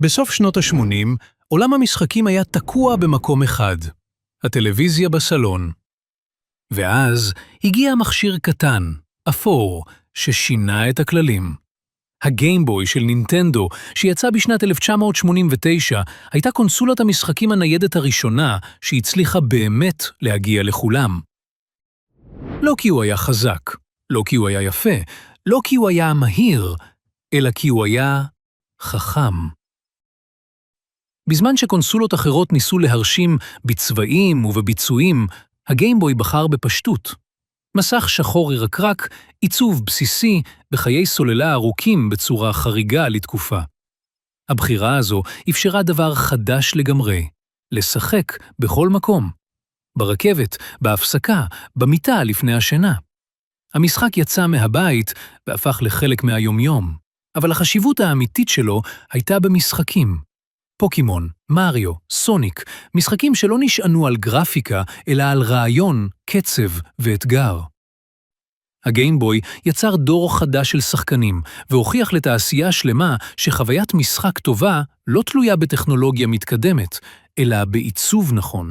בסוף שנות ה-80, עולם המשחקים היה תקוע במקום אחד, הטלוויזיה בסלון. ואז הגיע מכשיר קטן, אפור, ששינה את הכללים. הגיימבוי של נינטנדו, שיצא בשנת 1989, הייתה קונסולת המשחקים הניידת הראשונה שהצליחה באמת להגיע לכולם. לא כי הוא היה חזק, לא כי הוא היה יפה, לא כי הוא היה מהיר, אלא כי הוא היה חכם. בזמן שקונסולות אחרות ניסו להרשים בצבעים ובביצועים, הגיימבוי בחר בפשטות. מסך שחור ירקרק, עיצוב בסיסי, בחיי סוללה ארוכים בצורה חריגה לתקופה. הבחירה הזו אפשרה דבר חדש לגמרי, לשחק בכל מקום. ברכבת, בהפסקה, במיטה לפני השינה. המשחק יצא מהבית והפך לחלק מהיומיום, אבל החשיבות האמיתית שלו הייתה במשחקים. פוקימון, מריו, סוניק, משחקים שלא נשענו על גרפיקה, אלא על רעיון, קצב ואתגר. הגיימבוי יצר דור חדש של שחקנים, והוכיח לתעשייה שלמה שחוויית משחק טובה לא תלויה בטכנולוגיה מתקדמת, אלא בעיצוב נכון.